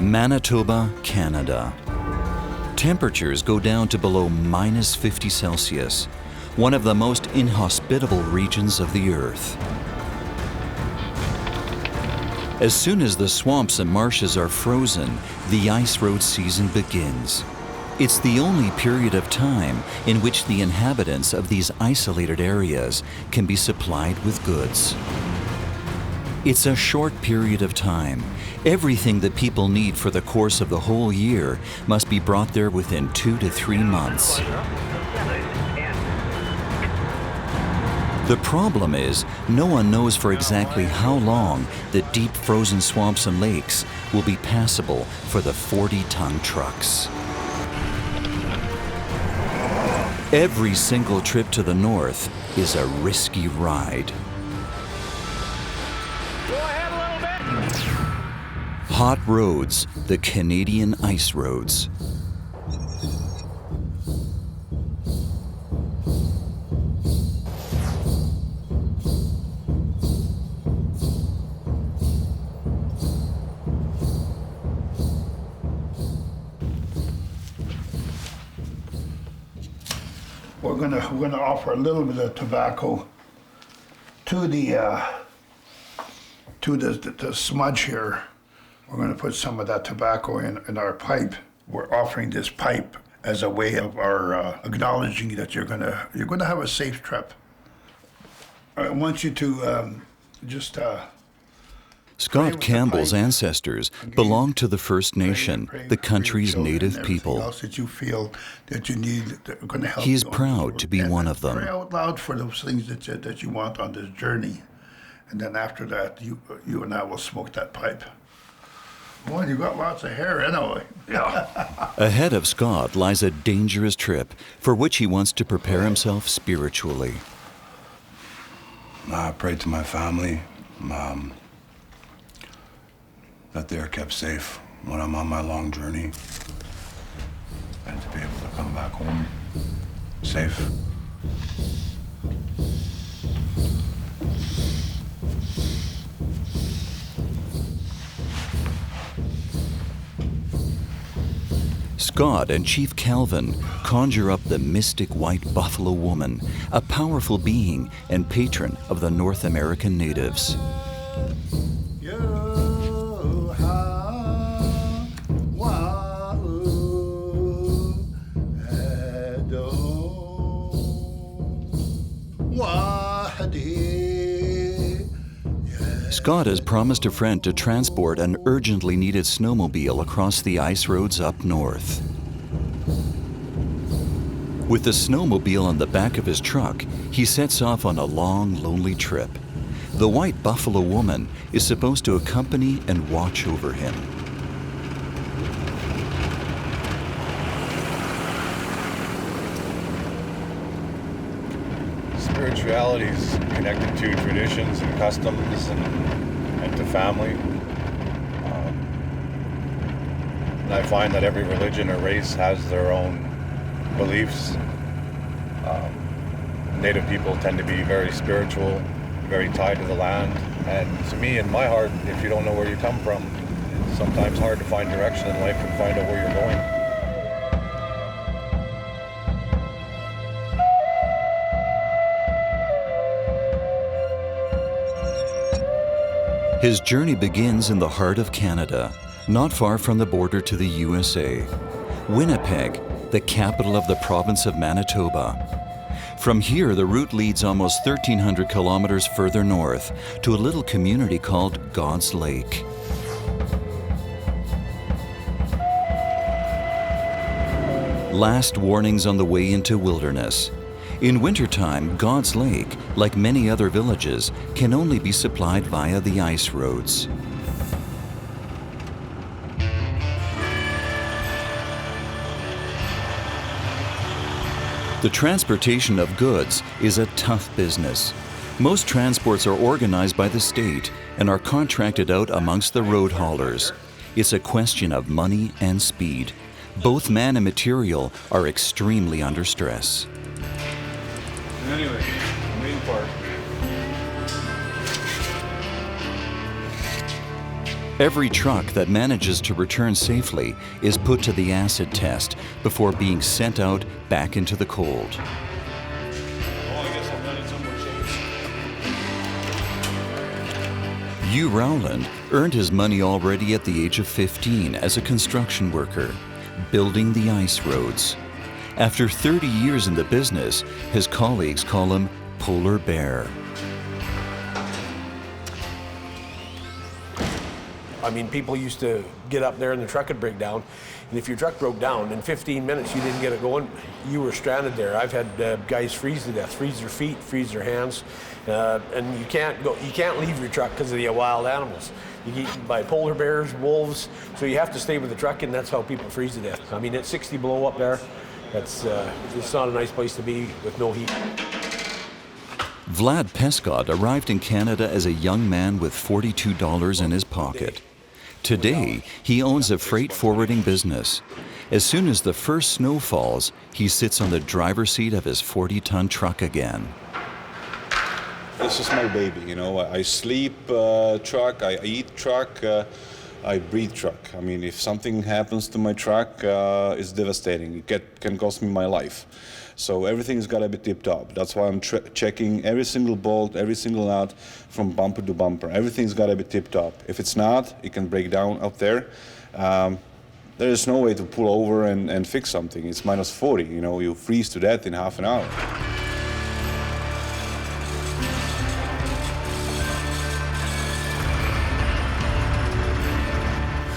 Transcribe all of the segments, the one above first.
Manitoba, Canada. Temperatures go down to below -50 Celsius, one of the most inhospitable regions of the Earth. As soon as the swamps and marshes are frozen, the ice road season begins. It's the only period of time in which the inhabitants of these isolated areas can be supplied with goods. It's a short period of time. Everything that people need for the course of the whole year must be brought there within 2 to 3 months. The problem is, no one knows for exactly how long the deep frozen swamps and lakes will be passable for the 40-ton trucks. Every single trip to the north is a risky ride. Go ahead a little bit. Hot roads, the Canadian ice roads. We're gonna offer a little bit of tobacco to the smudge here. We're gonna put some of that tobacco in our pipe. We're offering this pipe as a way of our acknowledging that you're gonna have a safe trip. I want you to Scott Campbell's ancestors belonged to the First Nation, the country's native people. He is proud to be one of them. Pray out loud for those things that you want on this journey. And then after that, you and I will smoke that pipe. Boy, you got lots of hair anyway. Yeah. Ahead of Scott lies a dangerous trip for which he wants to prepare himself spiritually. I pray to my family that they're kept safe when I'm on my long journey, and to be able to come back home safe. Scott and Chief Calvin conjure up the mystic white buffalo woman, a powerful being and patron of the North American natives. Scott has promised a friend to transport an urgently needed snowmobile across the ice roads up north. With the snowmobile on the back of his truck, he sets off on a long, lonely trip. The white buffalo woman is supposed to accompany and watch over him. Spirituality is connected to traditions and customs and to family. And I find that every religion or race has their own beliefs. Native people tend to be very spiritual, very tied to the land. And to me, in my heart, if you don't know where you come from, it's sometimes hard to find direction in life and find out where you're going. His journey begins in the heart of Canada, not far from the border to the USA. Winnipeg, the capital of the province of Manitoba. From here, the route leads almost 1,300 kilometers further north to a little community called God's Lake. Last warnings on the way into wilderness. In wintertime, God's Lake, like many other villages, can only be supplied via the ice roads. The transportation of goods is a tough business. Most transports are organized by the state and are contracted out amongst the road haulers. It's a question of money and speed. Both man and material are extremely under stress. Anyway, main part. Every truck that manages to return safely is put to the acid test before being sent out back into the cold. Oh, I guess I've done it somewhere since. Hugh Rowland earned his money already at the age of 15 as a construction worker, building the ice roads. After 30 years in the business, his colleagues call him Polar Bear. I mean, people used to get up there and the truck would break down. And if your truck broke down, in 15 minutes you didn't get it going, you were stranded there. I've had guys freeze to death, freeze their feet, freeze their hands. And you can't leave your truck because of the wild animals. You get eaten by polar bears, wolves, so you have to stay with the truck, and that's how people freeze to death. I mean, it's 60 below up there. It's not a nice place to be with no heat. Vlad Pescott arrived in Canada as a young man with $42 in his pocket. Today, he owns a freight forwarding business. As soon as the first snow falls, he sits on the driver's seat of his 40-ton truck again. This is my baby, you know. I sleep truck, I eat truck, I breathe truck. I mean, if something happens to my truck, it's devastating. It can cost me my life. So everything's got to be tip-top. That's why I'm checking every single bolt, every single nut from bumper to bumper. Everything's got to be tip-top. If it's not, it can break down up there. There is no way to pull over and fix something. It's minus 40, you know, you freeze to death in half an hour.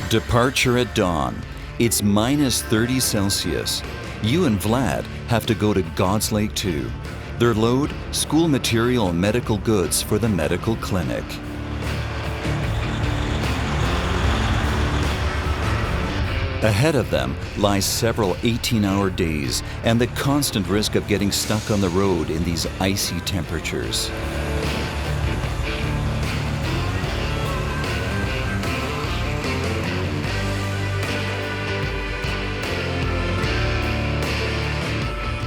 Departure at dawn. It's minus 30 Celsius. You and Vlad have to go to God's Lake too. Their load, school material and medical goods for the medical clinic. Ahead of them lies several 18-hour days and the constant risk of getting stuck on the road in these icy temperatures.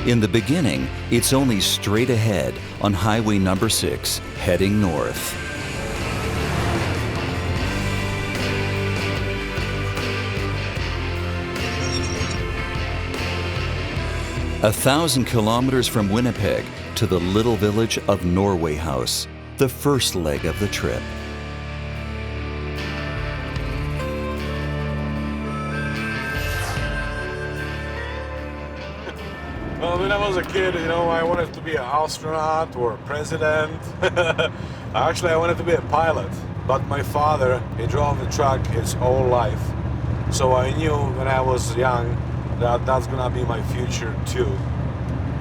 In the beginning, it's only straight ahead on Highway number 6, heading north. A 1,000 kilometers from Winnipeg to the little village of Norway House, the first leg of the trip. Well, when I was a kid, you know, I wanted to be an astronaut or a president. Actually, I wanted to be a pilot, but my father, he drove the truck his whole life. So I knew when I was young that that's gonna be my future too.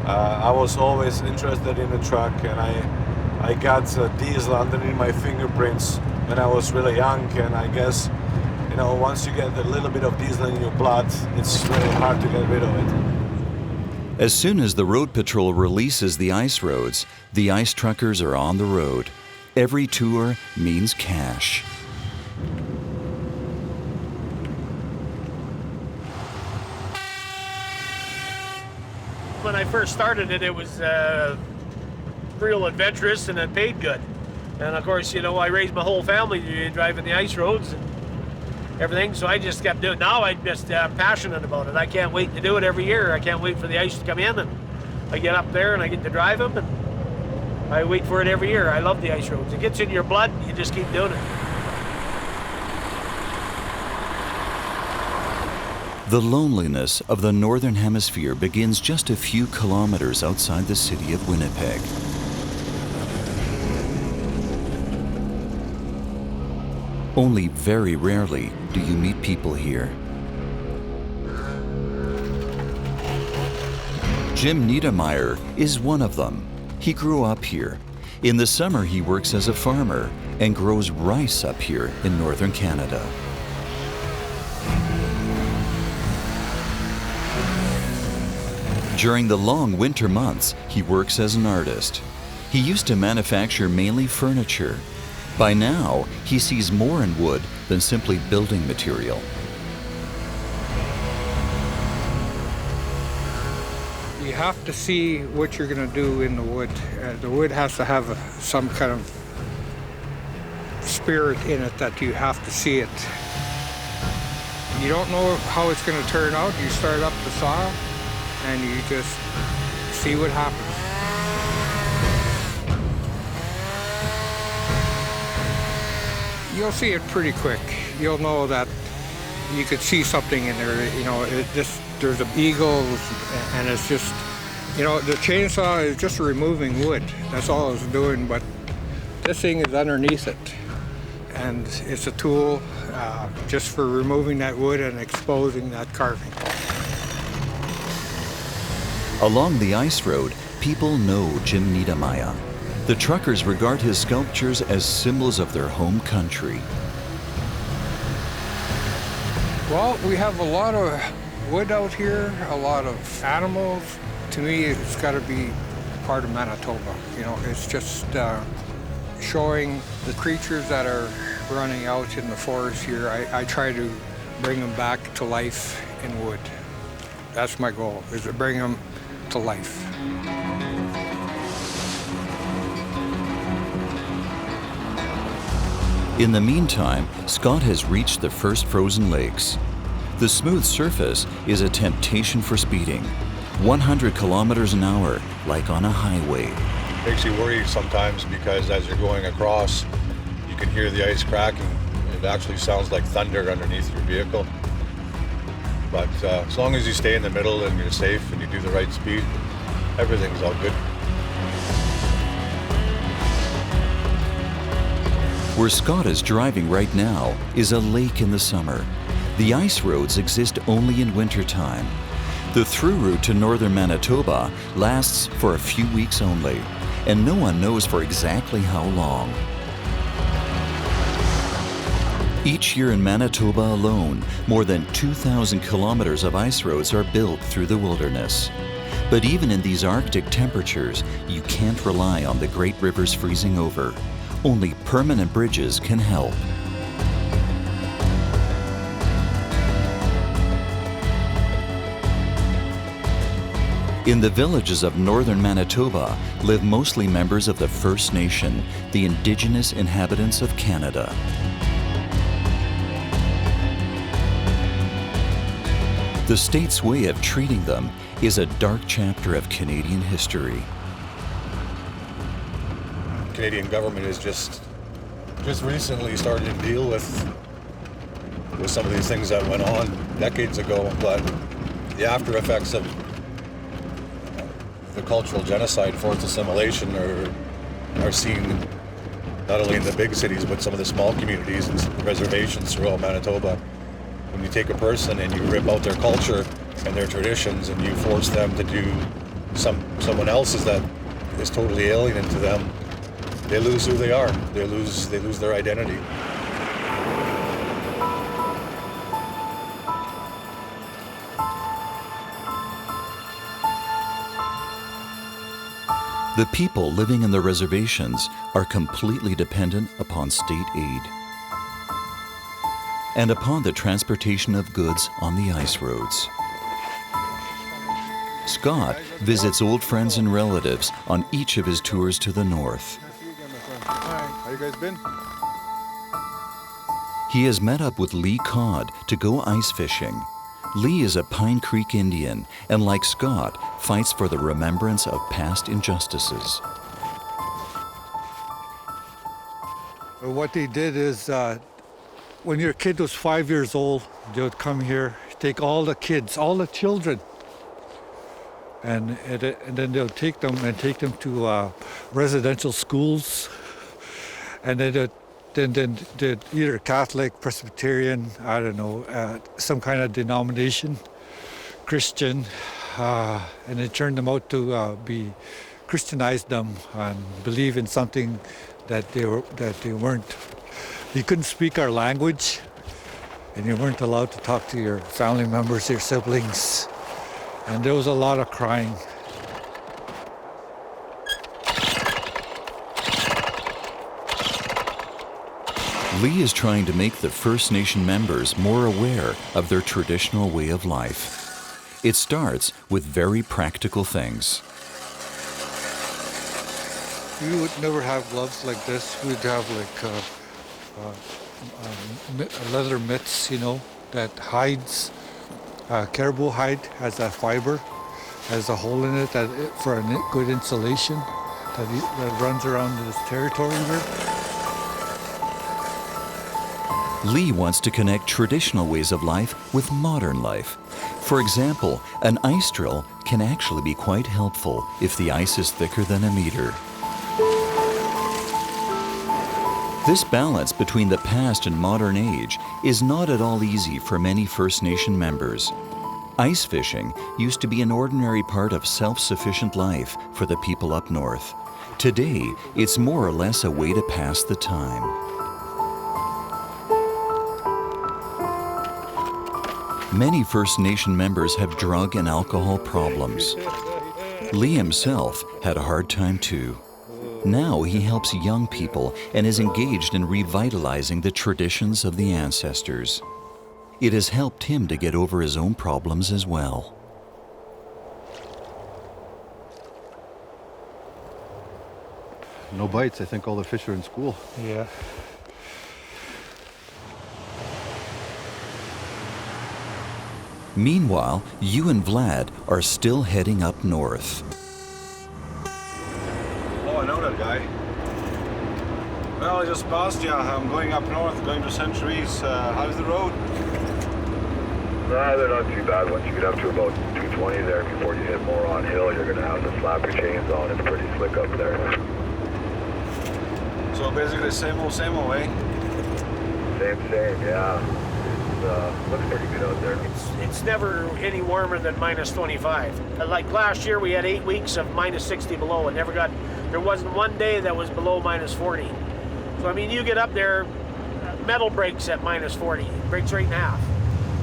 I was always interested in the truck, and I got diesel underneath my fingerprints when I was really young, and I guess, you know, once you get a little bit of diesel in your blood, it's really hard to get rid of it. As soon as the road patrol releases the ice roads, the ice truckers are on the road. Every tour means cash. When I first started it, it was real adventurous and it paid good. And of course, you know, I raised my whole family driving the ice roads and everything, so I just kept doing it. Now I'm just passionate about it. I can't wait to do it every year. I can't wait for the ice to come in, and I get up there and I get to drive them, and I wait for it every year. I love the ice roads. It gets in your blood, you just keep doing it. The loneliness of the Northern Hemisphere begins just a few kilometers outside the city of Winnipeg. Only very rarely do you meet people here. Jim Niedermeyer is one of them. He grew up here. In the summer, he works as a farmer and grows rice up here in northern Canada. During the long winter months, he works as an artist. He used to manufacture mainly furniture. By now, he sees more in wood than simply building material. You have to see what you're going to do in the wood. The wood has to have some kind of spirit in it that you have to see it. You don't know how it's going to turn out. You start up the saw and you just see what happens. You'll see it pretty quick. You'll know that you could see something in there. You know, there's eagles, and it's just, you know, the chainsaw is just removing wood. That's all it's doing, but this thing is underneath it. And it's a tool just for removing that wood and exposing that carving. Along the ice road, people know Jim Niedermeyer. The truckers regard his sculptures as symbols of their home country. Well, we have a lot of wood out here, a lot of animals. To me, it's got to be part of Manitoba. You know, it's just showing the creatures that are running out in the forest here. I try to bring them back to life in wood. That's my goal, is to bring them to life. In the meantime, Scott has reached the first frozen lakes. The smooth surface is a temptation for speeding. 100 kilometers an hour, like on a highway. Makes you worry sometimes because as you're going across, you can hear the ice cracking. It actually sounds like thunder underneath your vehicle. But as long as you stay in the middle and you're safe and you do the right speed, everything's all good. Where Scott is driving right now is a lake in the summer. The ice roads exist only in wintertime. The through route to Northern Manitoba lasts for a few weeks only, and no one knows for exactly how long. Each year in Manitoba alone, more than 2,000 kilometers of ice roads are built through the wilderness. But even in these Arctic temperatures, you can't rely on the great rivers freezing over. Only permanent bridges can help. In the villages of northern Manitoba live mostly members of the First Nation, the indigenous inhabitants of Canada. The state's way of treating them is a dark chapter of Canadian history. Canadian government has just recently started to deal with some of these things that went on decades ago, but the after effects of the cultural genocide, forced assimilation are seen not only in the big cities but some of the small communities and reservations throughout Manitoba. When you take a person and you rip out their culture and their traditions and you force them to do someone else's that is totally alien to them, they lose who they are. They lose their identity. The people living in the reservations are completely dependent upon state aid and upon the transportation of goods on the ice roads. Scott visits old friends and relatives on each of his tours to the north. Hi, how you guys been? He has met up with Lee Codd to go ice fishing. Lee is a Pine Creek Indian and, like Scott, fights for the remembrance of past injustices. What they did is, when your kid was 5 years old, they would come here, take all the kids, all the children, and then they'll take them to residential schools, and then they'd either Catholic, Presbyterian, I don't know, some kind of denomination, Christian, and they turned them out to be Christianized them and believe in something that they weren't. You couldn't speak our language, and you weren't allowed to talk to your family members, your siblings, and there was a lot of crying. Lee is trying to make the First Nation members more aware of their traditional way of life. It starts with very practical things. We would never have gloves like this. We'd have like leather mitts, that hides, caribou hide has that fiber, has a hole in it for a good insulation that runs around this territory here. Lee wants to connect traditional ways of life with modern life. For example, an ice drill can actually be quite helpful if the ice is thicker than a meter. This balance between the past and modern age is not at all easy for many First Nation members. Ice fishing used to be an ordinary part of self-sufficient life for the people up north. Today, it's more or less a way to pass the time. Many First Nation members have drug and alcohol problems. Lee himself had a hard time too. Now he helps young people and is engaged in revitalizing the traditions of the ancestors. It has helped him to get over his own problems as well. No bites. I think all the fish are in school. Yeah. Meanwhile, you and Vlad are still heading up north. Oh, I know that guy. Well, I just passed you. I'm going up north, going to Centuries. How's the road? They're not too bad. Once you get up to about 220 there, before you hit more on hill, you're going to have to slap your chains on. It's pretty slick up there. So basically same old, eh? Same, yeah. Looks pretty good out there. It's never any warmer than minus 25. Like last year, we had 8 weeks of minus 60 below. There wasn't one day that was below minus 40. So I mean, you get up there, metal breaks at minus 40, breaks right in half,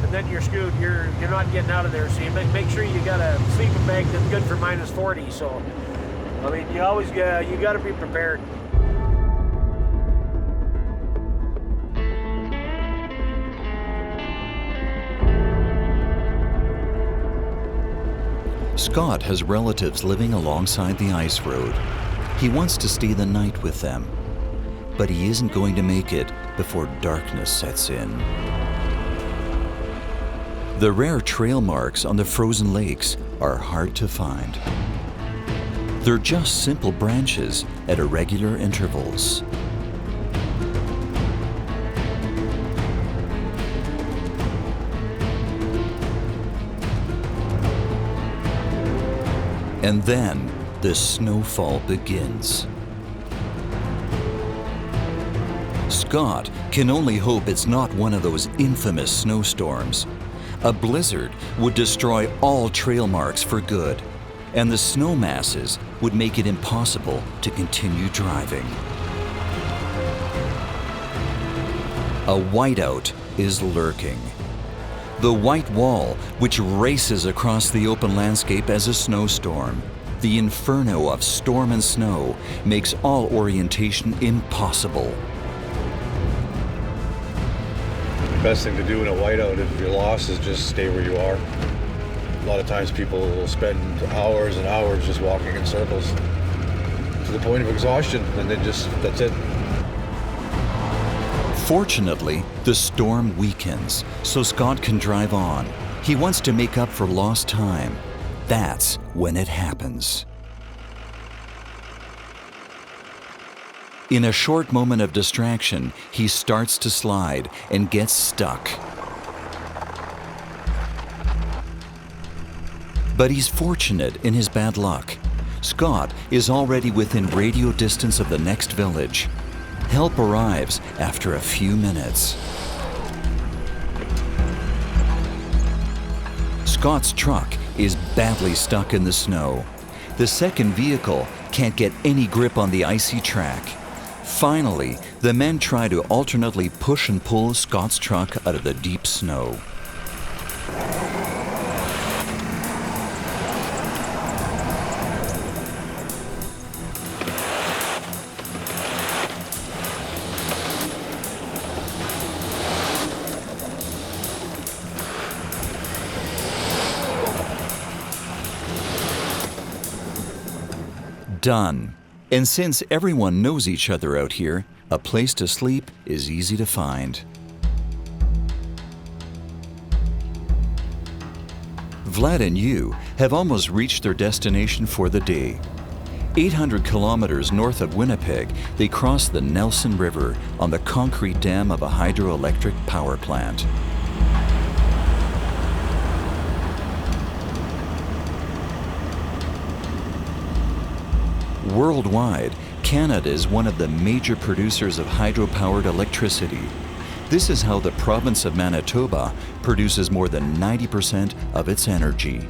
and then you're screwed. You're not getting out of there. So you make sure you got a sleeping bag that's good for minus 40. So I mean, you got to be prepared. Scott has relatives living alongside the ice road. He wants to stay the night with them, but he isn't going to make it before darkness sets in. The rare trail marks on the frozen lakes are hard to find. They're just simple branches at irregular intervals. And then the snowfall begins. Scott can only hope it's not one of those infamous snowstorms. A blizzard would destroy all trail marks for good, and the snow masses would make it impossible to continue driving. A whiteout is lurking. The white wall, which races across the open landscape as a snowstorm, the inferno of storm and snow, makes all orientation impossible. The best thing to do in a whiteout if you're lost is just stay where you are. A lot of times people will spend hours and hours just walking in circles to the point of exhaustion, and then that's it. Fortunately, the storm weakens, so Scott can drive on. He wants to make up for lost time. That's when it happens. In a short moment of distraction, he starts to slide and gets stuck. But he's fortunate in his bad luck. Scott is already within radio distance of the next village. Help arrives after a few minutes. Scott's truck is badly stuck in the snow. The second vehicle can't get any grip on the icy track. Finally, the men try to alternately push and pull Scott's truck out of the deep snow. Done. And since everyone knows each other out here, a place to sleep is easy to find. Vlad and Hugh have almost reached their destination for the day. 800 kilometers north of Winnipeg, they cross the Nelson River on the concrete dam of a hydroelectric power plant. Worldwide, Canada is one of the major producers of hydro-powered electricity. This is how the province of Manitoba produces more than 90% of its energy.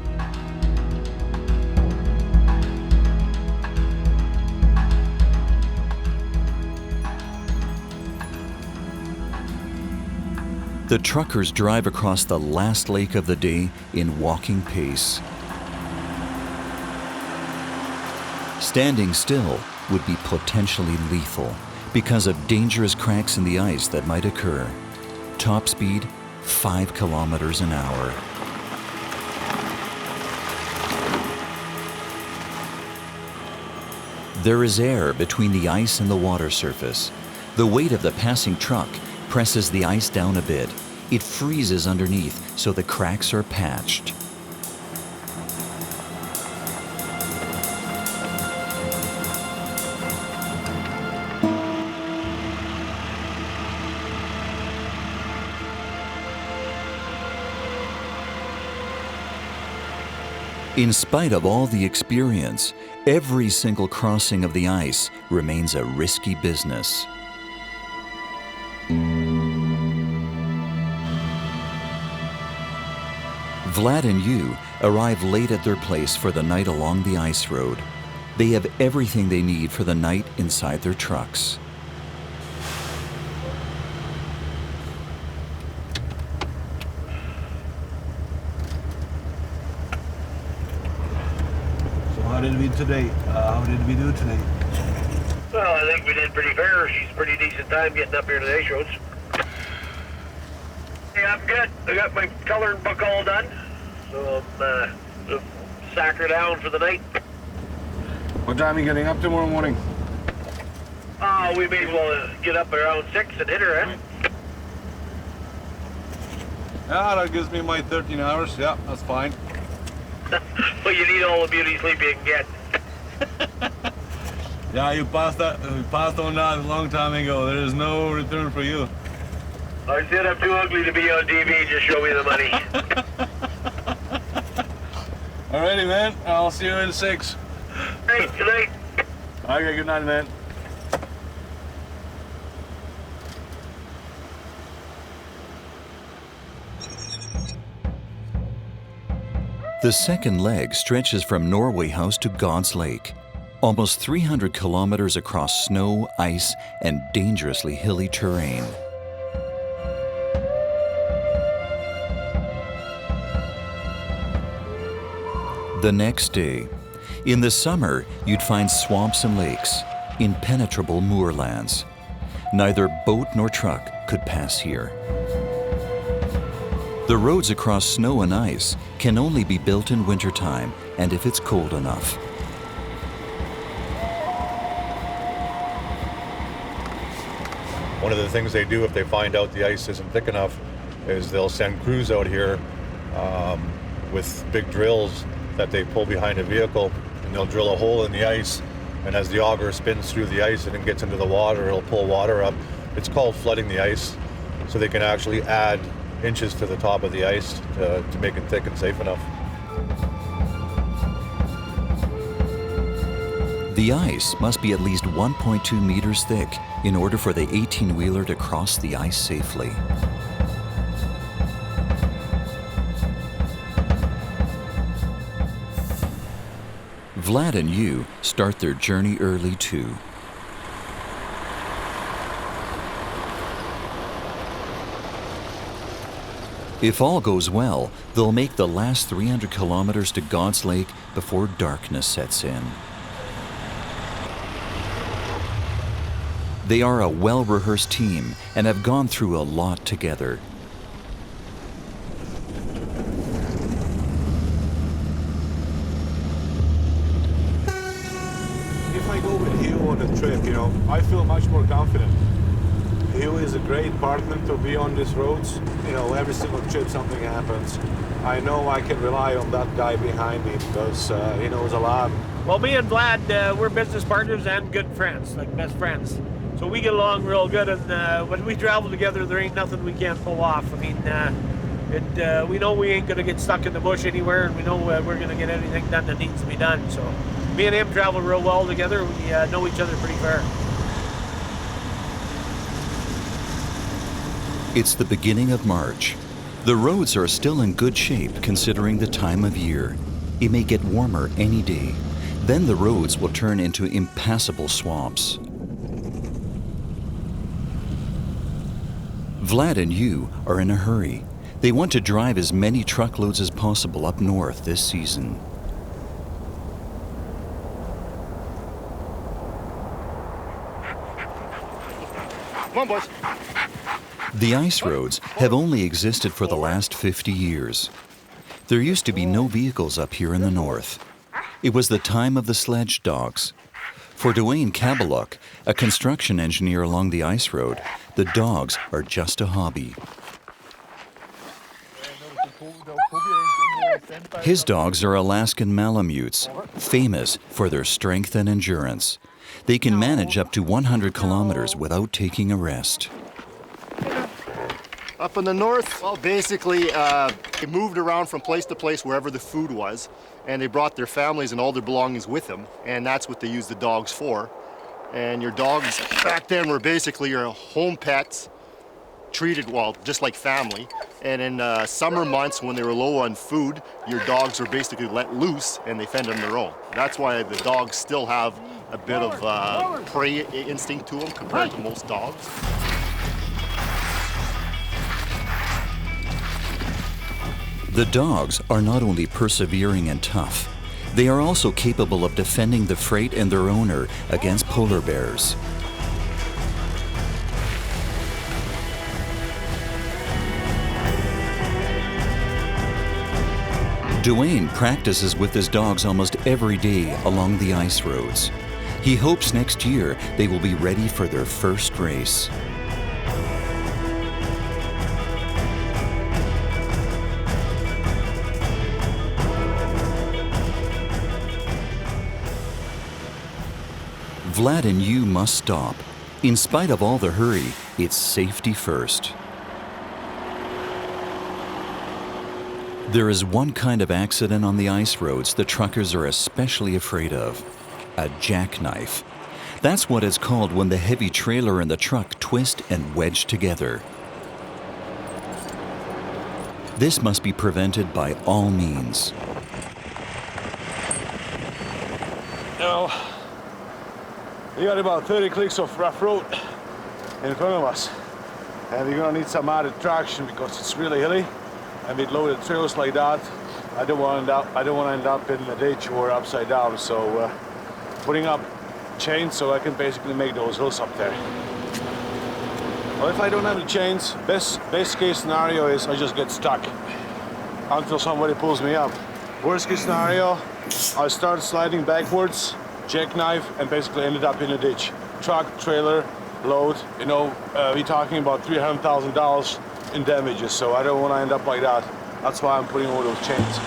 The truckers drive across the last lake of the day in walking pace. Standing still would be potentially lethal because of dangerous cracks in the ice that might occur. Top speed, 5 kilometers an hour. There is air between the ice and the water surface. The weight of the passing truck presses the ice down a bit. It freezes underneath, so the cracks are patched. In spite of all the experience, every single crossing of the ice remains a risky business. Vlad and Hugh arrive late at their place for the night along the ice road. They have everything they need for the night inside their trucks. How did we today? How did we do today? Well, I think we did pretty fair. She's a pretty decent time getting up here to the ice roads. Yeah, I'm good. I got my coloring book all done. So I'm sack her down for the night. What time are you getting up tomorrow morning? We may as well get up around 6 and hit her, eh? Yeah, that gives me my 13 hours. Yeah, that's fine. Well, you need all the beauty sleep you can get. Yeah, you passed on that a long time ago. There is no return for you. I said I'm too ugly to be on TV. Just show me the money. Alrighty, man. I'll see you in 6. Hey, good night. Okay, good night, man. The second leg stretches from Norway House to God's Lake, almost 300 kilometers across snow, ice, and dangerously hilly terrain. The next day. In the summer, you'd find swamps and lakes, impenetrable moorlands. Neither boat nor truck could pass here. The roads across snow and ice can only be built in wintertime and if it's cold enough. One of the things they do if they find out the ice isn't thick enough is they'll send crews out here with big drills that they pull behind a vehicle, and they'll drill a hole in the ice, and as the auger spins through the ice and it gets into the water, it'll pull water up. It's called flooding the ice, so they can actually add inches to the top of the ice to make it thick and safe enough. The ice must be at least 1.2 meters thick in order for the 18-wheeler to cross the ice safely. Vlad and Hugh start their journey early too. If all goes well, they'll make the last 300 kilometers to God's Lake before darkness sets in. They are a well-rehearsed team and have gone through a lot together. If I go with Hugh, trip, you know, I feel much more confident. Hugh is a great partner to be on these roads. You know, every single trip something happens. I know I can rely on that guy behind me because he knows a lot. Well, me and Vlad, we're business partners and good friends, like best friends. So we get along real good, and when we travel together, there ain't nothing we can't pull off. I mean, we know we ain't gonna get stuck in the bush anywhere, and we know we're gonna get anything done that needs to be done. So me and him travel real well together. We know each other pretty fair. It's the beginning of March. The roads are still in good shape considering the time of year. It may get warmer any day. Then the roads will turn into impassable swamps. Vlad and Hugh are in a hurry. They want to drive as many truckloads as possible up north this season. Come on, boys. The ice roads have only existed for the last 50 years. There used to be no vehicles up here in the north. It was the time of the sledge dogs. For Dwayne Kabaluk, a construction engineer along the ice road, the dogs are just a hobby. His dogs are Alaskan Malamutes, famous for their strength and endurance. They can manage up to 100 kilometers without taking a rest. Up in the north, well, basically, they moved around from place to place wherever the food was, and they brought their families and all their belongings with them, and that's what they used the dogs for. And your dogs back then were basically your home pets, treated, well, just like family. And in summer months, when they were low on food, your dogs were basically let loose, and they fend on their own. That's why the dogs still have a bit of prey instinct to them compared to most dogs. The dogs are not only persevering and tough, they are also capable of defending the freight and their owner against polar bears. Dwayne practices with his dogs almost every day along the ice roads. He hopes next year they will be ready for their first race. Vlad and Hugh must stop. In spite of all the hurry, it's safety first. There is one kind of accident on the ice roads the truckers are especially afraid of: a jackknife. That's what it's called when the heavy trailer and the truck twist and wedge together. This must be prevented by all means. Now, we got about 30 clicks of rough road in front of us, and we're gonna need some added traction because it's really hilly, and with loaded trails like that, I don't want to end up in a ditch or upside down. So putting up chains so I can basically make those hills up there. Well, if I don't have the chains, best case scenario is I just get stuck until somebody pulls me up. Worst case scenario, I start sliding backwards, jackknife, and basically ended up in a ditch. Truck, trailer, load, you know, we're talking about $300,000 in damages, so I don't want to end up like that. That's why I'm putting all those chains.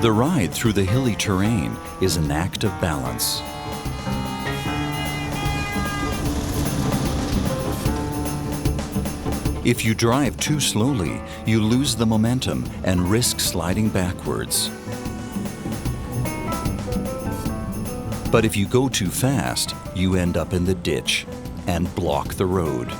The ride through the hilly terrain is an act of balance. If you drive too slowly, you lose the momentum and risk sliding backwards. But if you go too fast, you end up in the ditch and block the road.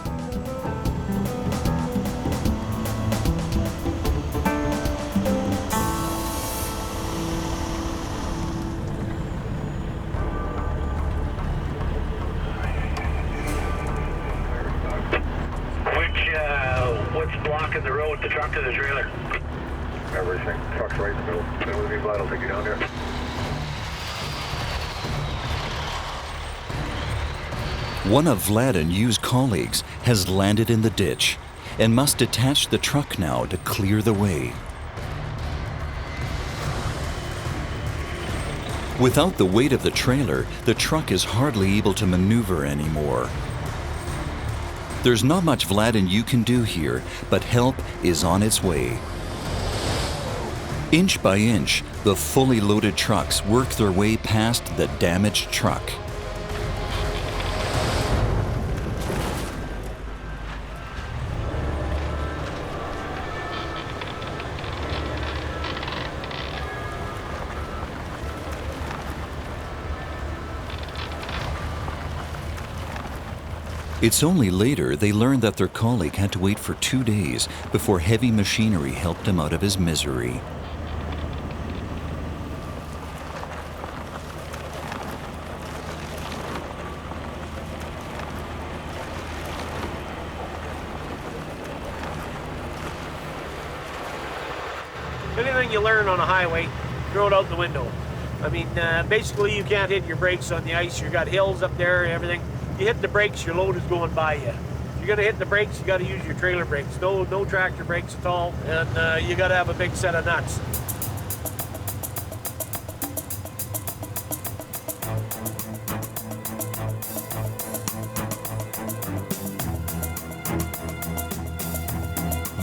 What's blocking the road, the truck or the trailer? Everything. Truck's right in the middle. Middle of me, Vlad will take you down there. One of Vlad and Hugh's colleagues has landed in the ditch and must detach the truck now to clear the way. Without the weight of the trailer, the truck is hardly able to maneuver anymore. There's not much Vlad and Hugh can do here, but help is on its way. Inch by inch, the fully loaded trucks work their way past the damaged truck. It's only later they learned that their colleague had to wait for 2 days before heavy machinery helped him out of his misery. Anything you learn on a highway, throw it out the window. I mean, basically you can't hit your brakes on the ice. You've got hills up there and everything. You hit the brakes, your load is going by you. If you're gonna hit the brakes, you gotta use your trailer brakes. No tractor brakes at all, and you gotta have a big set of nuts.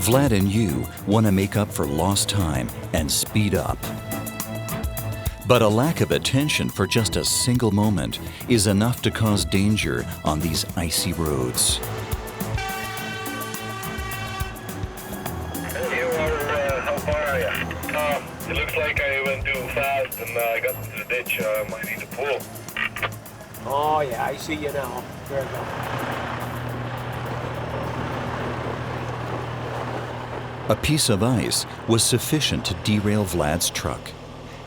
Vlad and Hugh want to make up for lost time and speed up. But a lack of attention for just a single moment is enough to cause danger on these icy roads. Hey, how far are you? It looks like I went too fast and I got into the ditch. Might need to pull. Oh yeah, I see you now. There you go. A piece of ice was sufficient to derail Vlad's truck.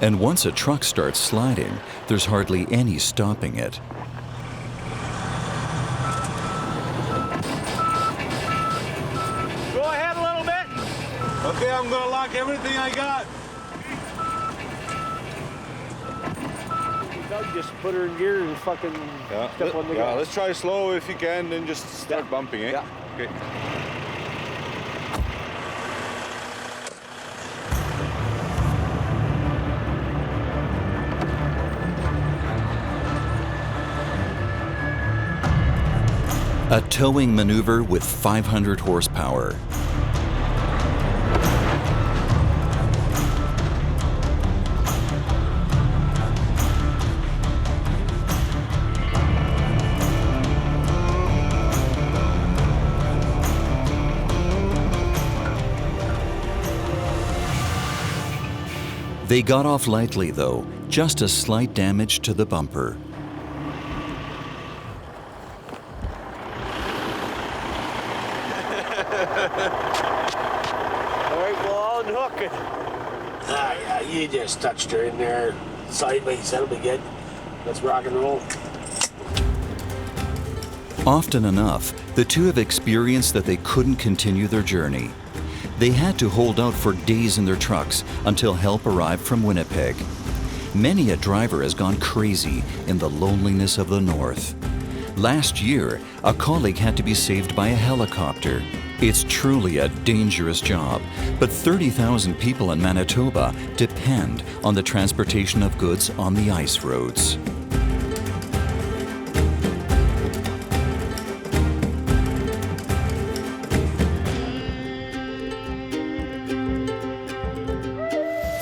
And once a truck starts sliding, there's hardly any stopping it. Go ahead a little bit. Okay, I'm gonna lock everything I got. Doug just put her in gear and fucking step on the gas. Let's try slow if you can, then just start bumping, eh? Yeah. Okay. A towing maneuver with 500 horsepower. They got off lightly though, just a slight damage to the bumper. Yeah, you just touched her in there sideways. That'll be good. Let's rock and roll. Often enough, the two have experienced that they couldn't continue their journey. They had to hold out for days in their trucks until help arrived from Winnipeg. Many a driver has gone crazy in the loneliness of the north. Last year, a colleague had to be saved by a helicopter. It's truly a dangerous job, but 30,000 people in Manitoba depend on the transportation of goods on the ice roads.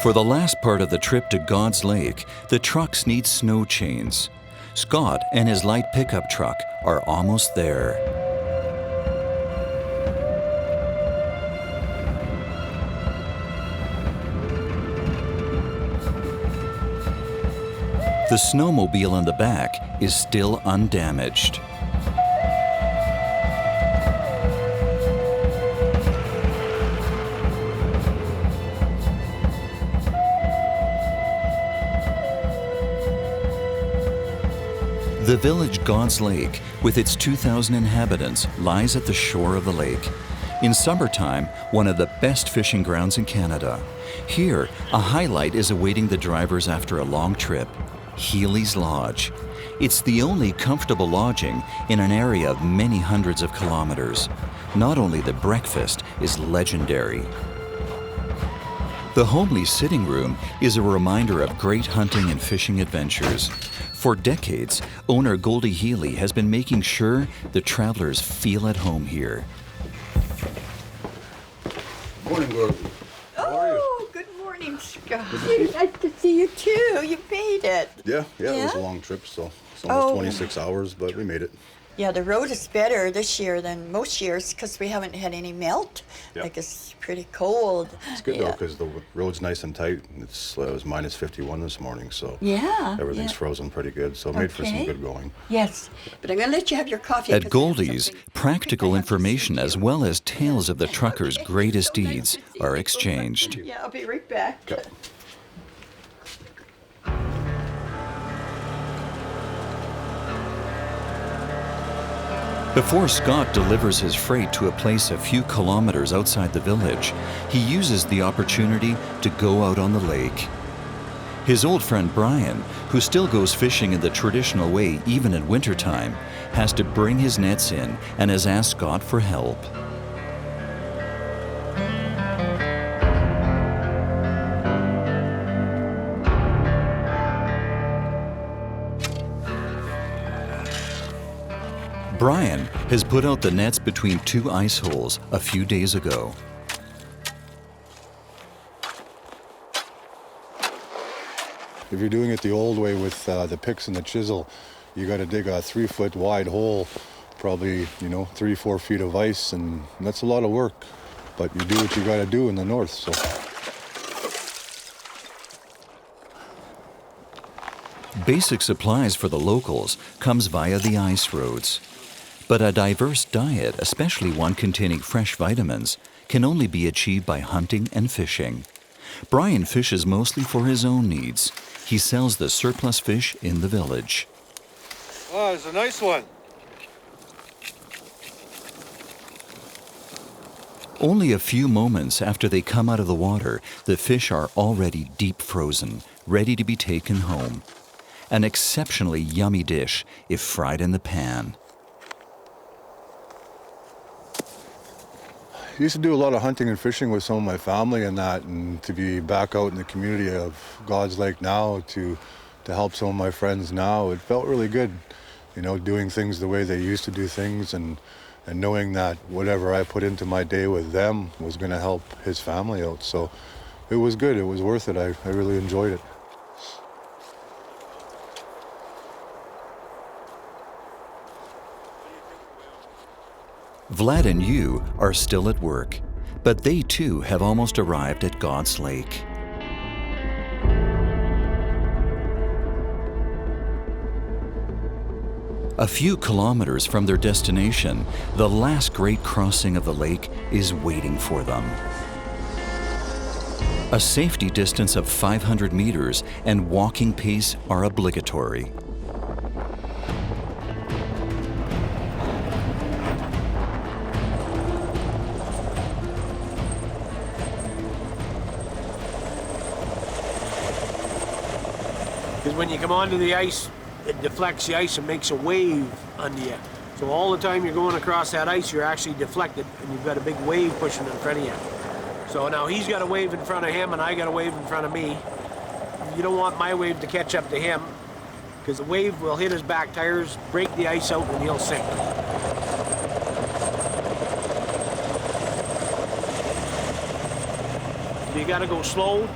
For the last part of the trip to God's Lake, the trucks need snow chains. Scott and his light pickup truck are almost there. The snowmobile in the back is still undamaged. The village God's Lake, with its 2,000 inhabitants, lies at the shore of the lake. In summertime, one of the best fishing grounds in Canada. Here, a highlight is awaiting the drivers after a long trip. Healy's Lodge. It's the only comfortable lodging in an area of many hundreds of kilometers. Not only the breakfast is legendary. The homely sitting room is a reminder of great hunting and fishing adventures. For decades, owner Goldie Healy has been making sure the travelers feel at home here. Morning, Gordon. Oh, good morning, Scott. Nice to see you too. You made it. Yeah, it was a long trip, so it's almost 26 hours, but we made it. Yeah, the road is better this year than most years because we haven't had any melt. Yeah. Like it's pretty cold. It's good though, because the road's nice and tight. It was minus 51 this morning, so everything's frozen pretty good, so made for some good going. Yes, but I'm going to let you have your coffee. At Goldie's, practical information as well as tales of the truckers' greatest deeds are exchanged. Yeah, I'll be right back. Okay. Before Scott delivers his freight to a place a few kilometers outside the village, he uses the opportunity to go out on the lake. His old friend Brian, who still goes fishing in the traditional way even in wintertime, has to bring his nets in and has asked Scott for help. Brian has put out the nets between two ice holes a few days ago. If you're doing it the old way with the picks and the chisel, you got to dig a 3-foot wide hole, probably 3-4 feet of ice, and that's a lot of work. But you do what you got to do in the north. So. Basic supplies for the locals comes via the ice roads. But a diverse diet, especially one containing fresh vitamins, can only be achieved by hunting and fishing. Brian fishes mostly for his own needs. He sells the surplus fish in the village. Oh, it's a nice one. Only a few moments after they come out of the water, the fish are already deep frozen, ready to be taken home. An exceptionally yummy dish if fried in the pan. I used to do a lot of hunting and fishing with some of my family and that, and to be back out in the community of God's Lake now to help some of my friends now, it felt really good, doing things the way they used to do things and knowing that whatever I put into my day with them was going to help his family out. So it was good, it was worth it, I really enjoyed it. Vlad and Hugh are still at work, but they too have almost arrived at God's Lake. A few kilometers from their destination, the last great crossing of the lake is waiting for them. A safety distance of 500 meters and walking pace are obligatory. Because when you come onto the ice, it deflects the ice and makes a wave under you. So all the time you're going across that ice, you're actually deflected, and you've got a big wave pushing in front of you. So now he's got a wave in front of him, and I got a wave in front of me. You don't want my wave to catch up to him, because the wave will hit his back tires, break the ice out, and he'll sink. You got to go slow,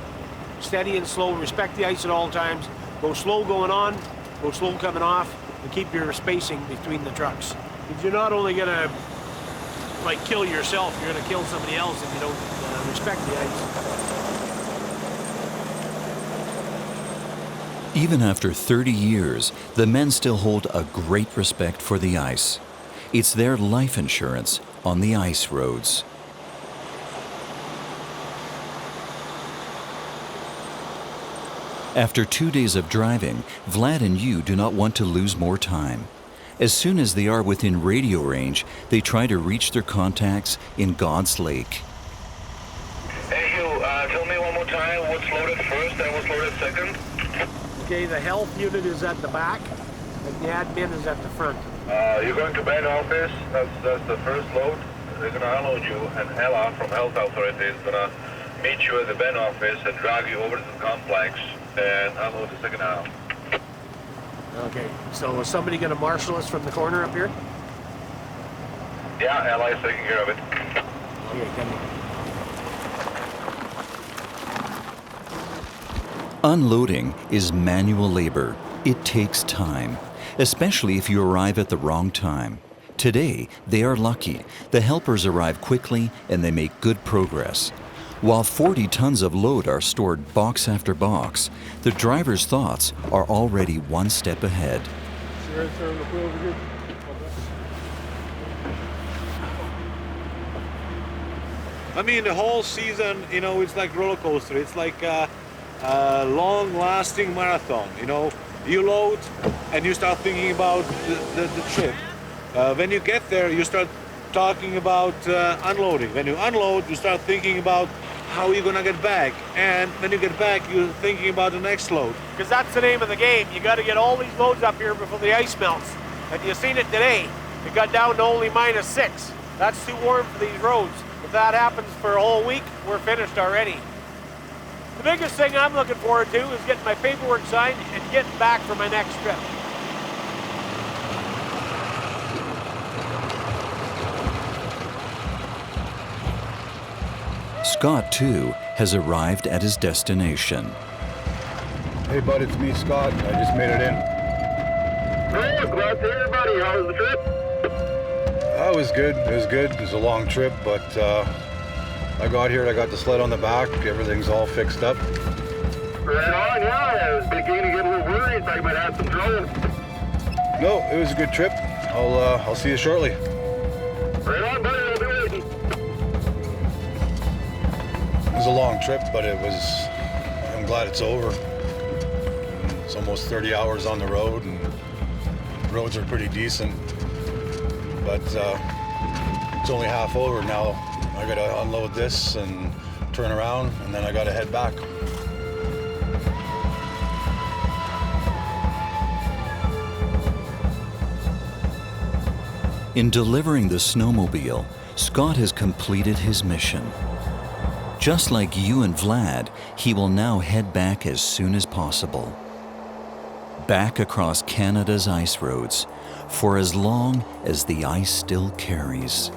steady and slow, respect the ice at all times. Go slow going on, go slow coming off, and keep your spacing between the trucks. Because you're not only going to kill yourself, you're going to kill somebody else if you don't respect the ice. Even after 30 years, the men still hold a great respect for the ice. It's their life insurance on the ice roads. After 2 days of driving, Vlad and Hugh do not want to lose more time. As soon as they are within radio range, they try to reach their contacts in God's Lake. Hey Hugh, tell me one more time what's loaded first and what's loaded second? Okay, the health unit is at the back, and the admin is at the front. You're going to main office. That's the first load. They're going to unload you, and Ella from Health Authority is going to meet you at the main office and drag you over to the complex and unload the second half. Okay, so is somebody going to marshal us from the corner up here? Yeah, Ella is taking care of it. Okay, come on. Unloading is manual labor. It takes time, especially if you arrive at the wrong time. Today, they are lucky. The helpers arrive quickly and they make good progress. While 40 tons of load are stored box after box, the driver's thoughts are already one step ahead. I mean, the whole season, you know, it's like roller coaster. It's like a long-lasting marathon. You know, you load and you start thinking about the trip. When you get there, you start talking about unloading. When you unload, you start thinking about how you're gonna get back. And when you get back, you're thinking about the next load. Because that's the name of the game. You got to get all these loads up here before the ice melts. And you've seen it today. It got down to only -6. That's too warm for these roads. If that happens for a whole week, we're finished already. The biggest thing I'm looking forward to is getting my paperwork signed and getting back for my next trip. Scott, too, has arrived at his destination. Hey, bud, it's me, Scott. I just made it in. Oh, glad to hear it, buddy. How was the trip? It was good. It was good. It was a long trip, but I got here, I got the sled on the back. Everything's all fixed up. Right on, yeah. I was beginning to get a little worried. I might have some trouble. No, it was a good trip. I'll see you shortly. Right on, buddy. I'll be waiting. It was a long trip, but I'm glad it's over. It's almost 30 hours on the road, and the roads are pretty decent. But it's only half over now. I gotta unload this and turn around, and then I gotta head back. In delivering the snowmobile, Scott has completed his mission. Just like you and Vlad, he will now head back as soon as possible. Back across Canada's ice roads, for as long as the ice still carries.